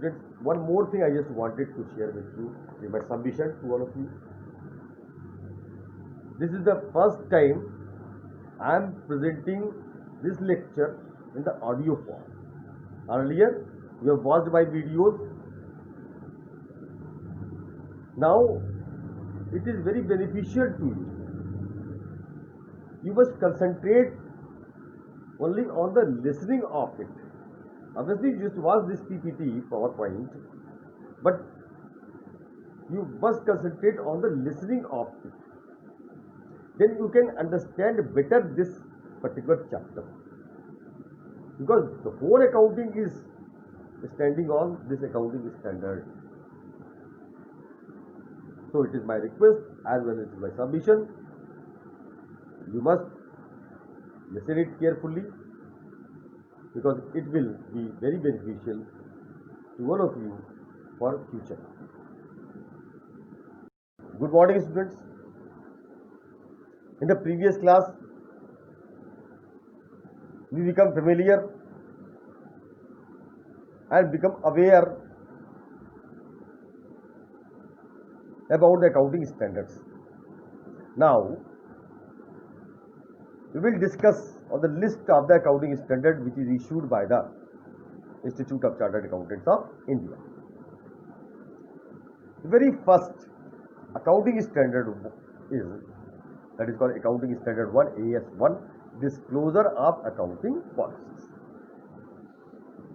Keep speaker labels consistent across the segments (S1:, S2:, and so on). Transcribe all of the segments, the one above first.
S1: students, one more thing I just wanted to share with you is my submission to all of you. This is the first time I am presenting this lecture in the audio form. Earlier, you have watched my videos. Now, it is very beneficial to you. You must concentrate only on the listening of it. Obviously, you just watch this PPT, PowerPoint, but you must concentrate on the listening of it. Then you can understand better this particular chapter. Because the whole accounting is standing on this accounting standard. So it is my request as well as my submission. You must listen it carefully because it will be very beneficial to all of you for future. Good morning, students. In the previous class, we become familiar and become aware about the accounting standards. Now, we will discuss on the list of the accounting standard which is issued by the Institute of Chartered Accountants of India. The very first accounting standard is called Accounting Standard 1, AS1, Disclosure of Accounting Policies.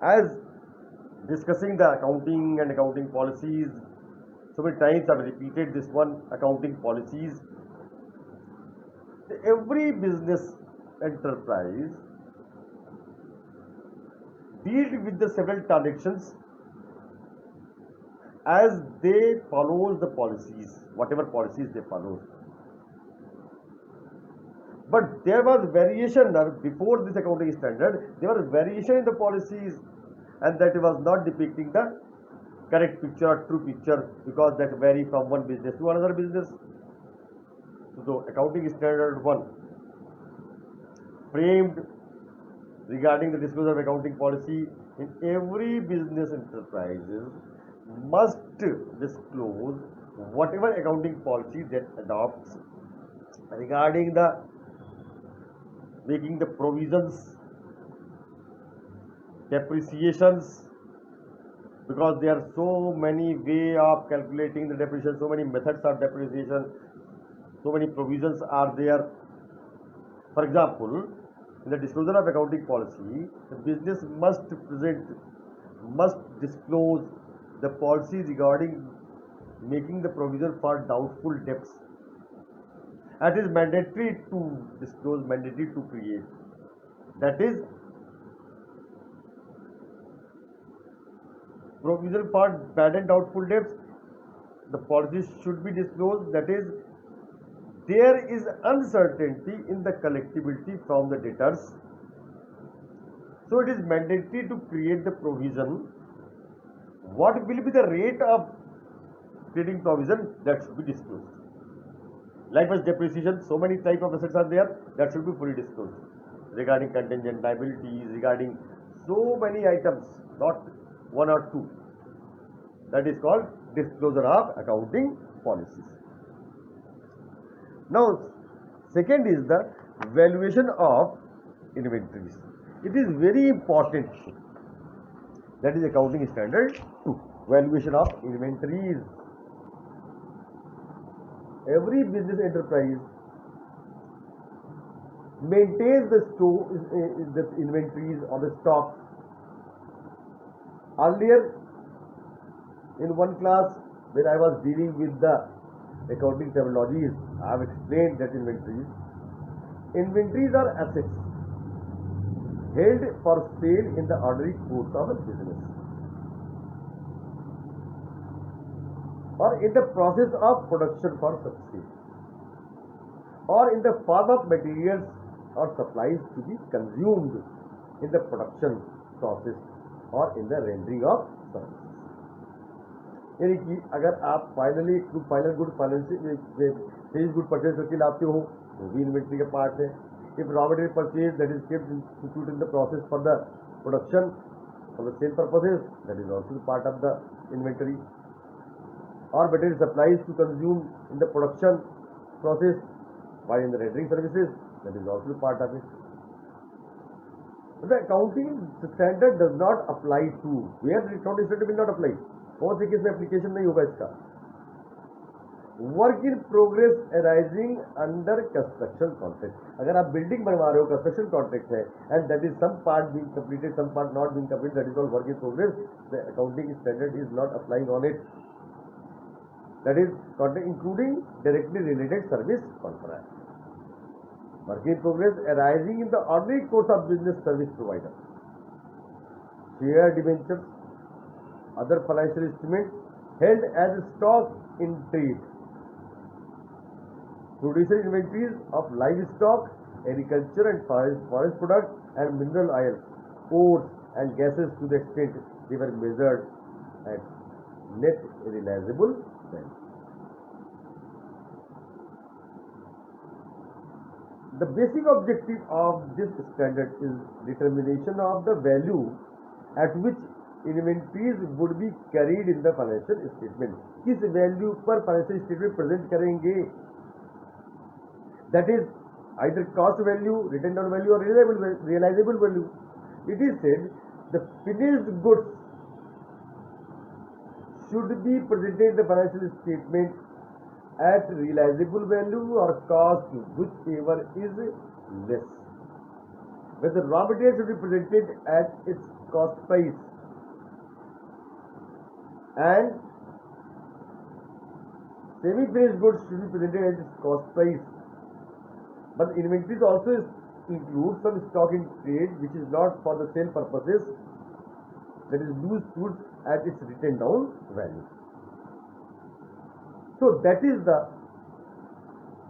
S1: As discussing the accounting and accounting policies, so many times I have repeated this one, accounting policies. Every business enterprise deals with the several transactions as they follow the policies, whatever policies they follow. But there was variation before this accounting standard. There was variation in the policies, and that was not depicting the correct picture or true picture because that vary from one business to another business. So, accounting standard 1 framed regarding the disclosure of accounting policy in every business enterprises must disclose whatever accounting policy that adopts regarding the making the provisions, depreciations, because there are so many way of calculating the depreciation, so many methods of depreciation, so many provisions are there. For example, in the disclosure of accounting policy, the business must disclose the policy regarding making the provision for doubtful debts. It is mandatory to disclose, mandatory to create. That is, provision for bad and doubtful debts, the policies should be disclosed. That is, there is uncertainty in the collectibility from the debtors. So it is mandatory to create the provision. What will be the rate of creating provision, that should be disclosed. Likewise, depreciation, so many type of assets are there, that should be fully disclosed. Regarding contingent liabilities, regarding so many items, not one or two. That is called disclosure of accounting policies. Now, second is the valuation of inventories. It is very important. That is accounting standard 2, valuation of inventories. Every business enterprise maintains the inventories or the stock. Earlier, in one class, when I was dealing with the accounting terminologies, I have explained that inventories are assets held for sale in the ordinary course of a business, or in the process of production for sale, or in the form of materials or supplies to be consumed in the production process or in the rendering of services. यानी कि अगर आप final good finish good purchase करके लाते हो वो भी inventory का part है. If raw material purchase that is kept in the process for the production for the sale purposes, that is also part of the inventory, or material supplies to consume in the production process while in the rendering services, that is also part of it. The accounting standard does not apply to, where the accounting standard will not apply, कौन से case में application नहीं होगा इसका, work in progress arising under construction contract. अगर आप building बनवा रहे हो, कंस्ट्रक्शन कॉन्ट्रैक्ट है, and that is some part being completed, some part not being completed, that is all work in progress. The accounting standard is not applying on it. That is contract including directly related service contract. Work in progress arising in the ordinary course of business service provider, share debenture, other financial instruments held as stock in trade, producer inventories of livestock, agriculture and forest products, and mineral oil, ores and gases to the extent they were measured at net realizable value. The basic objective of this standard is determination of the value at which inventories would be carried in the financial statement. किस value पर financial statement present करेंगे, that is either cost value, written down value और realisable value. It is said the finished goods should be presented in the financial statement at realisable value और cost whichever is less. When the raw material should be presented at its cost price and semi-finished goods should be presented at its cost price. But inventories also include some stock in trade which is not for the sale purposes, that is loose goods at its written down value. So that is the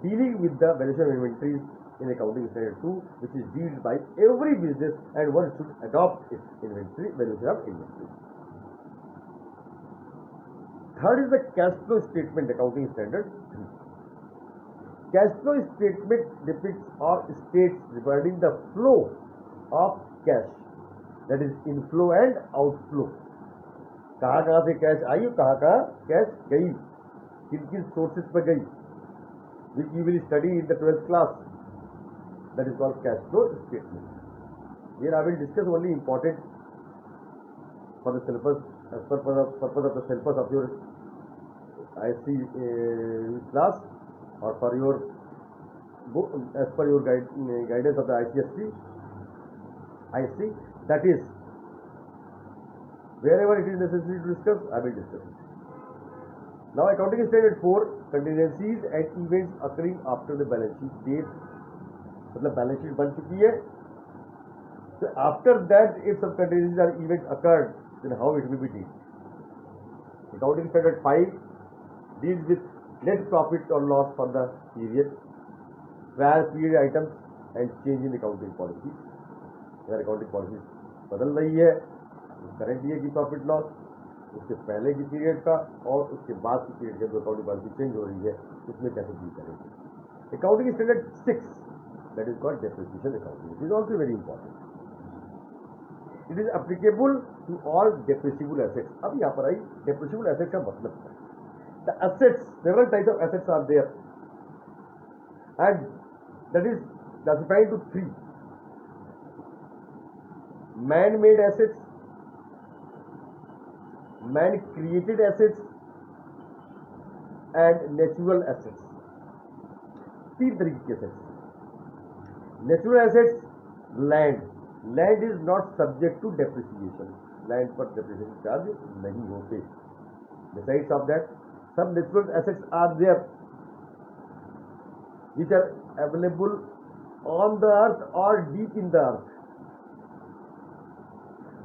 S1: dealing with the valuation of inventories in accounting standard 2, which is dealt by every business, and one should adopt its inventory valuation of inventory. Third is the cash flow statement accounting standard 3. Cash flow statement depicts or states regarding the flow of cash, that is inflow and outflow. कहाँ से cash I और कहाँ cash गई, किन किन sources पर गई, which you will study in the 12th class. That is called cash flow statement. Here I will discuss only important for the syllabus, as per the purpose of the syllabus of your IC class, or for your book, as per your guidance of the ICSC, IC. That is, wherever it is necessary to discuss, I will discuss it. Now, accounting standard 4, contingencies and events occurring after the balance sheet date. मतलब balance sheet बन चुकी है, so after that if some contingencies or events occurred, then how it will be dealt. Accounting standard 5 deals with net profit or loss for the period, prior period items and change in accounting policy. अगर accounting policy बदल रही है, current year की profit loss, उसके पहले की period का और उसके बाद की पीरियड का जो अकाउंटिंग पॉलिसी चेंज हो रही है, उसमें कैसे डील करेंगे. Accounting standard 6, that is called depreciation accounting. It is also very important. It is applicable to all depreciable assets. अब यहाँ पर आई depreciable assets का मतलब क्या है. The assets, several types of assets are there, and that is classified into 3: man-made assets, man-created assets, and natural assets. 3 तरीके के assets. Natural assets, land is not subject to depreciation. Land पर depreciation charge नहीं होते. Besides of that, some natural assets are there which are available on the earth or deep in the earth.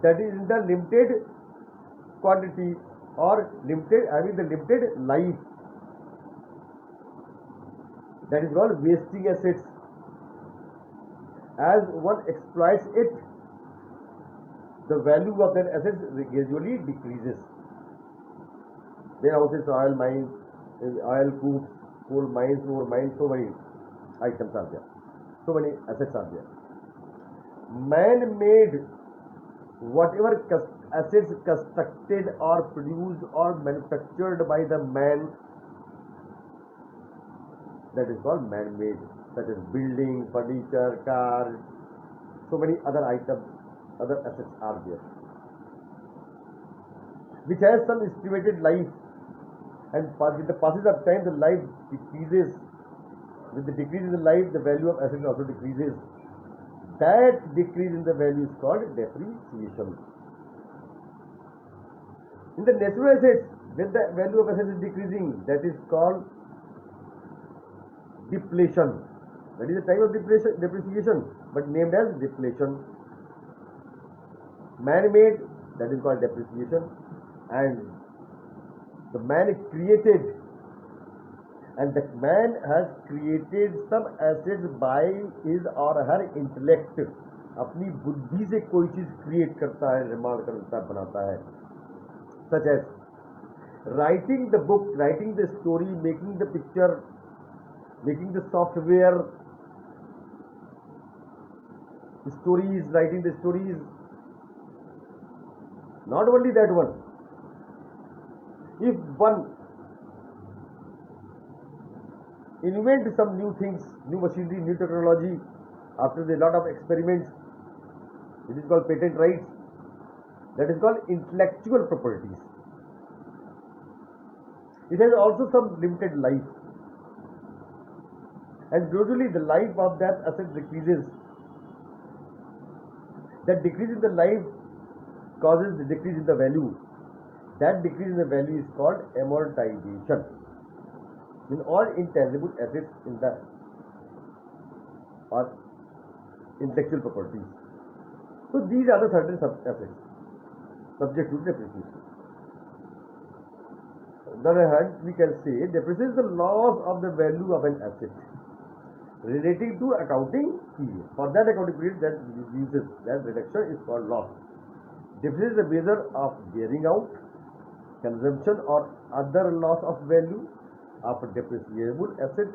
S1: That is in the limited quantity or limited, having the limited life. That is called wasting assets. As one exploits it, the value of that asset gradually decreases. Warehouses, oil mines, oil coups, coal mines, ore mines, so many items are there. So many assets are there. Man-made whatever assets constructed or produced or manufactured by the man, that is called man-made, such as building, furniture, cars, so many other items, other assets are there, which has some estimated life, and with the passage of time, the life decreases. With the decrease in the life, the value of assets also decreases. That decrease in the value is called depreciation. In the natural assets, when the value of assets is decreasing, that is called depletion. That is a type of depreciation, but named as depletion. Man-made, that is called depreciation, and the man created, and the man has created some assets by his or her intellect. अपनी बुद्धि से कोई चीज create करता है, निर्माण करता है, बनाता है, such as writing the book, writing the story, making the picture, making the software, stories, writing the stories. Not only that one, if one invent some new things, new machinery, new technology, after a lot of experiments, it is called patent rights. That is called intellectual properties. It has also some limited life, and gradually the life of that asset decreases. That decrease in the life causes the decrease in the value. That decrease in the value is called amortization. In all intangible assets in the or intellectual properties. So these are the certain assets subject to depreciation. On the other hand, we can say depreciation is the loss of the value of an asset relating to accounting period. For that accounting period that reduces, that reduction is called loss. Depreciation is a measure of wearing out, consumption or other loss of value of a depreciable asset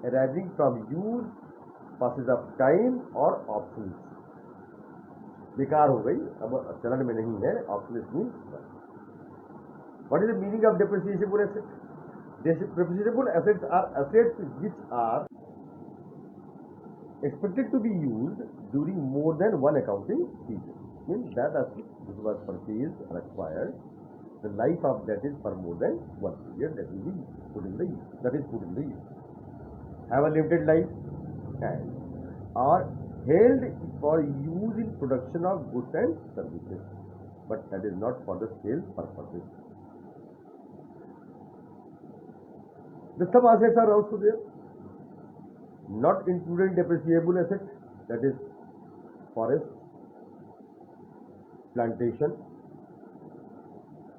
S1: arising from use, passage of time or obsolescence. बेकार हो गई, अब चलन में नहीं है, obsolescence means. What is the meaning of depreciable asset? Depreciable assets are assets which are expected to be used during more than one accounting period. Means that asset which was purchased or acquired, the life of that is for more than one period that will be put in the use. That is put in the use. Have a limited life and are held for use in production of goods and services, but that is not for the sales purposes. The some assets are also there, not including depreciable assets, that is forest, plantation,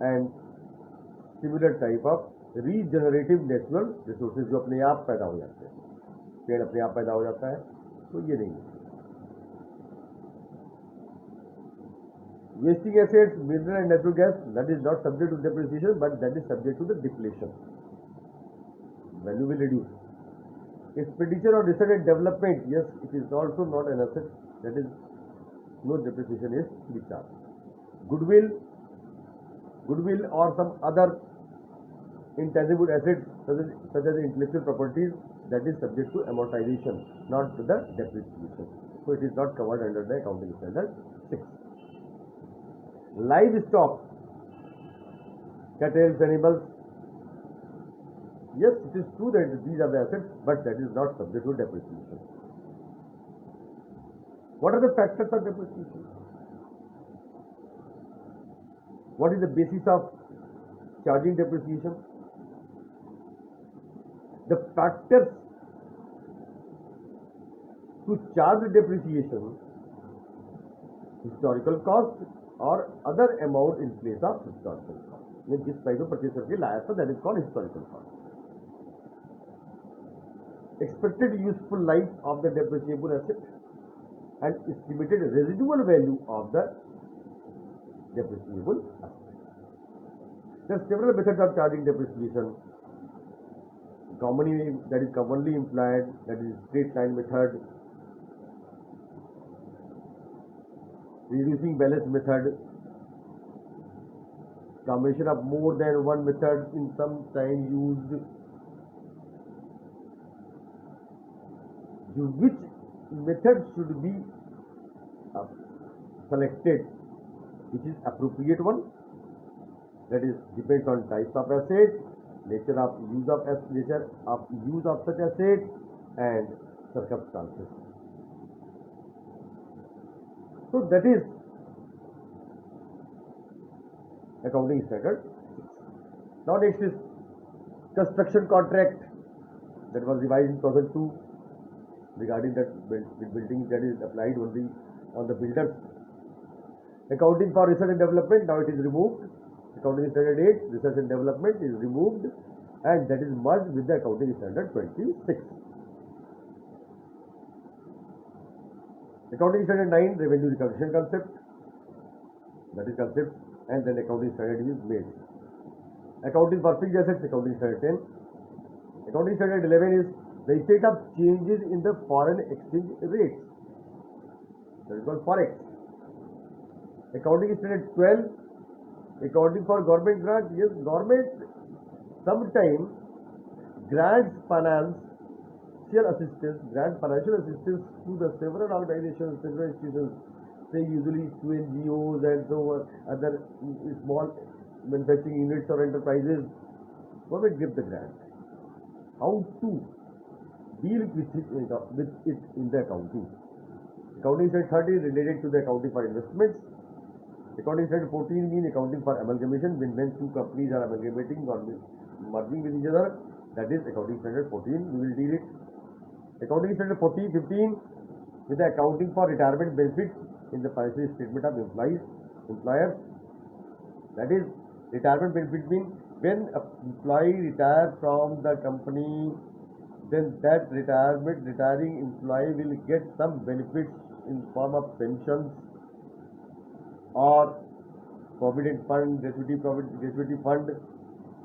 S1: and similar type of regenerative natural resources जो अपने आप पैदा हो जाते हैं, पेड़ अपने आप पैदा हो जाता है, तो ये नहीं है. Wasting assets, mineral and natural gas, that is not subject to depreciation, but that is subject to the depletion. Value will reduce. Expenditure on research and development, yes, it is also not an asset, that is no depreciation is to be charged. Goodwill or some other intangible assets such as intellectual properties, that is subject to amortization, not to the depreciation. So it is not covered under the accounting standard 6. Livestock, cattle, animals, yes, it is true that these are the assets, but that is not subject to depreciation. What are the factors of depreciation? What is the basis of charging depreciation? The factors to charge depreciation: historical cost or other amount in place of historical cost. मैं जिस price में purchase करके लाया था, that is called historical cost. Expected useful life of the depreciable asset and estimated residual value of the depreciable asset. There are several methods of charging depreciation. That is commonly employed, that is straight line method. reducing balance method, combination of more than one method in some time used, which method should be uh, selected, which is appropriate one, that is depends on types of asset, nature of use of such asset, and circumstances. So that is accounting standard 6. Now next is construction contract, that was revised in 2002, regarding that building, that is applied only on the builders. Accounting for research and development, now it is removed. Accounting standard 8, research and development, is removed, and that is merged with the accounting standard 26. Accounting standard 9, revenue recognition concept, that is concept, and then accounting standard is made. Accounting for fixed assets, accounting standard 10. Accounting standard 11 is the effect of changes in the foreign exchange rates, that is called forex. Accounting standard 12, accounting for government grant. Yes, government sometimes grants financial assistance to the several organizations, several institutions, say usually to NGOs and so other small manufacturing units or enterprises. Government gives the grant. How to deal with it in the accounting? Accounting standard 30 related to the accounting for investments. Accounting standard 14 means accounting for amalgamation, when two companies are amalgamating or merging with each other. That is accounting standard 14. We will deal it. Accounting standard 15 with the accounting for retirement benefits in the financial statement of employers. That is, retirement benefit means when an employee retires from the company, then that retiring employee will get some benefits in form of pensions or provident fund, gratuity fund.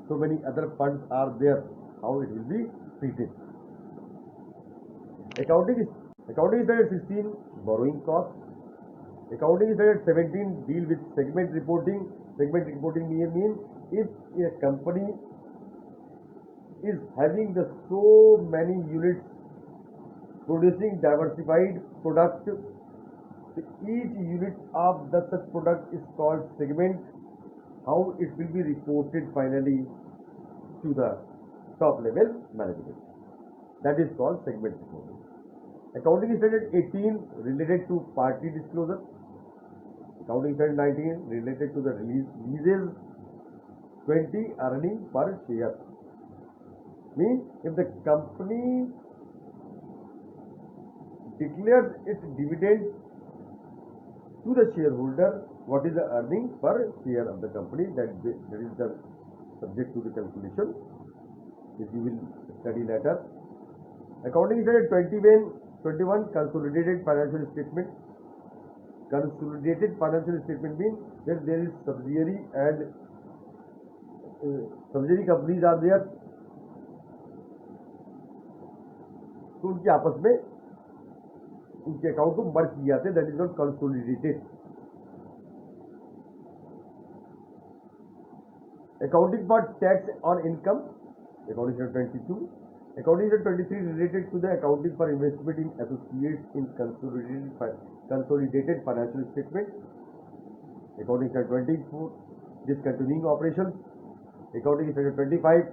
S1: So many other funds are there. How it will be treated? Accounting standard 16, borrowing cost. Accounting standard 17 deal with segment reporting. Segment reporting means if a company is having the so many units producing diversified product, each unit of the such product is called segment. How it will be reported finally to the top level management, that is called segment reporting. Accounting standard 18 related to party disclosure. Accounting standard 19 related to the releases. 20 earning per share, means if the company declares its dividend to the shareholder, what is the earning per share of the company, that is the subject to the calculation, which you will study later. Accounting standard 21, consolidated financial statement. Consolidated financial statement means that there is subsidiary and subsidiary companies are there, तो उनके आपस में उनके account को मर्ज किए जाते हैं, that is not consolidated. Accounting for tax on income, accounting standard 22. Accounting standard 23 related to the accounting for investment in associates in consolidated financial statement. Accounting standard 24, discontinuing operations. Accounting standard 25,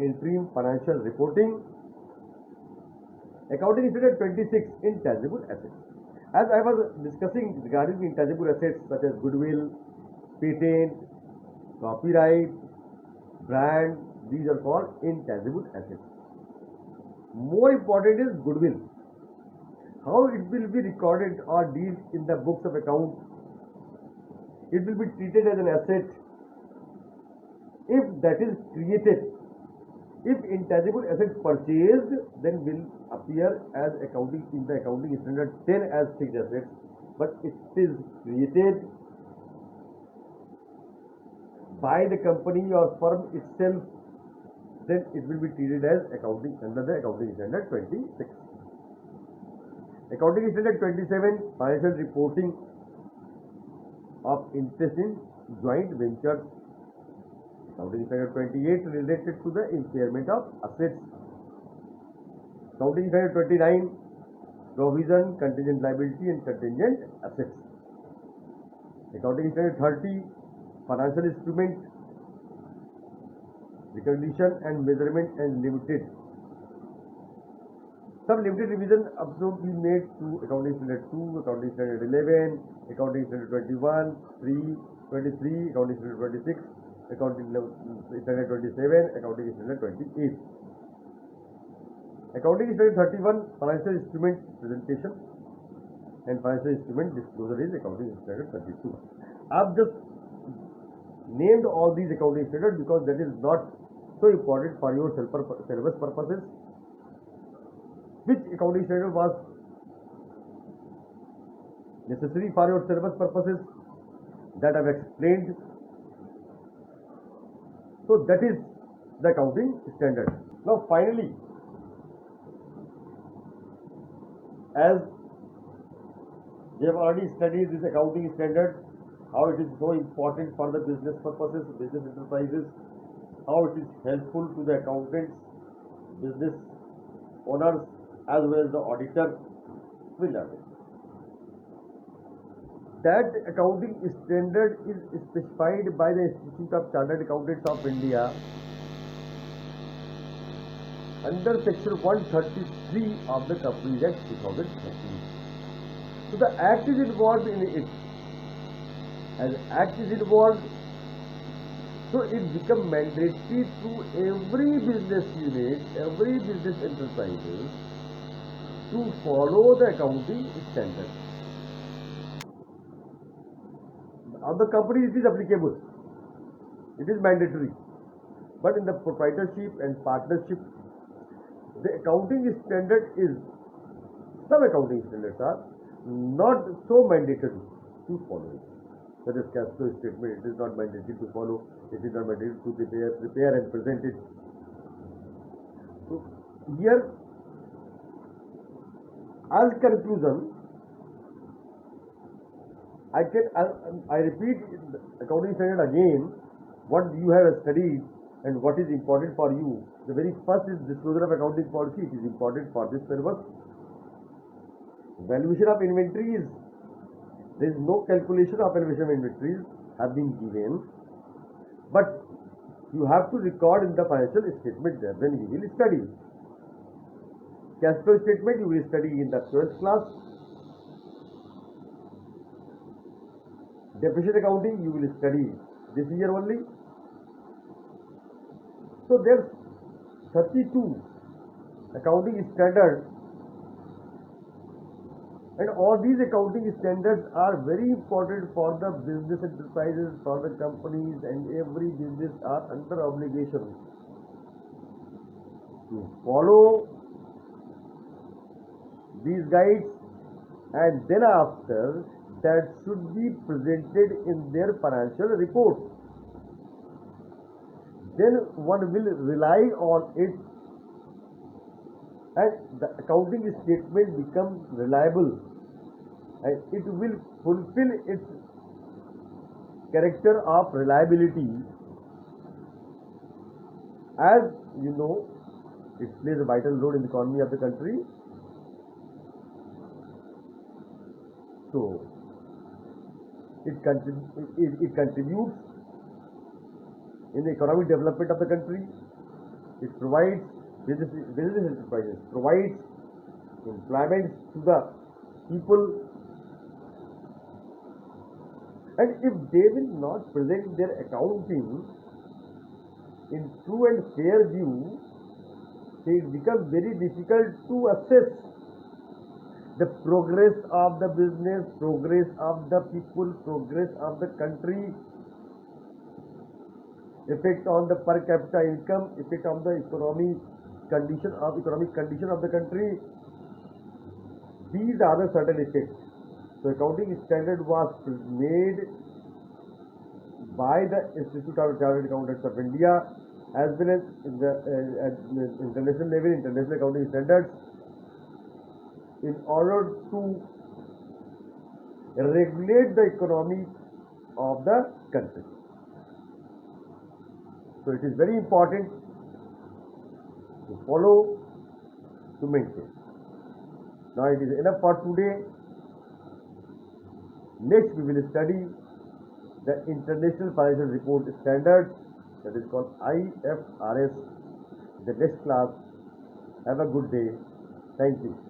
S1: interim financial reporting. Accounting standard 26, intangible assets. As I was discussing regarding intangible assets such as goodwill, patent, copyright, brand, these are called intangible assets. More important is goodwill. How it will be recorded or dealt in the books of account. It will be treated as an asset if that is created. If intangible assets purchased, then will appear as accounting in the accounting standard 10 as fixed assets, but it is created by the company or firm itself, then it will be treated as accounting under the accounting standard 26. Accounting standard 27, financial reporting. of interest in joint ventures. Accounting standard 28 related to the impairment of assets. Accounting standard 29 provision, contingent liability and contingent assets. Accounting standard 30 financial instrument recognition and measurement and limited. Some limited revision also be made to accounting standard 2, accounting standard 11, accounting standard 21, 3, 23, accounting standard 26, accounting standard 27, accounting standard 28. Accounting standard 31 financial instrument presentation and financial instrument disclosure is accounting standard 32. I've just named all these accounting standards because that is not so important for your syllabus purposes. Which accounting standard was necessary for your syllabus purposes, that I've explained. So that is the accounting standard. Now finally, as we have already studied this accounting standard, how it is so important for the business purposes, business enterprises, how it is helpful to the accountants, business owners, as well as the auditor, we learn it. That accounting standard is specified by the Institute of Chartered Accountants of India under section 133 of the Companies Act 2013. So the Act is involved in it. As Act is involved, so it becomes mandatory to every business unit, every business enterprises to follow the accounting standard. On the company it is applicable, it is mandatory, but in the proprietorship and partnership, the accounting standard is, some accounting standards are not so mandatory to follow it. That is cash flow statement, it is not mandatory to follow, it is not mandatory to prepare and present it. So here, as conclusion, I repeat accounting standard again, what you have studied and what is important for you. The very first is disclosure of accounting policy, it is important for this syllabus. Valuation of inventories, there is no calculation of valuation of inventories have been given, but you have to record in the financial statement there, then you will study. Cash flow statement you will study in the 12th class. Deficit accounting you will study this year only. So there's 32 accounting standards, and all these accounting standards are very important for the business enterprises, for the companies, and every business are under obligation to follow these guides, and then after that should be presented in their financial report. Then one will rely on it, and the accounting statement becomes reliable, and it will fulfill its character of reliability. As you know, it plays a vital role in the economy of the country. So it contributes in the economic development of the country. It provides business enterprises, provides employment to the people, and if they will not present their accounting in true and fair view, it becomes very difficult to assess the progress of the business, progress of the people, progress of the country, effect on the per capita income, effect on the economic condition of the country. These are the certain effects. So accounting standard was made by the Institute of Chartered Accountants of India, as well as in the international level, international accounting standards, in order to regulate the economy of the country. So it is very important to follow, to maintain. Now it is enough for today. Next we will study the International Financial Report Standards, that is called IFRS, the next class. Have a good day. Thank you.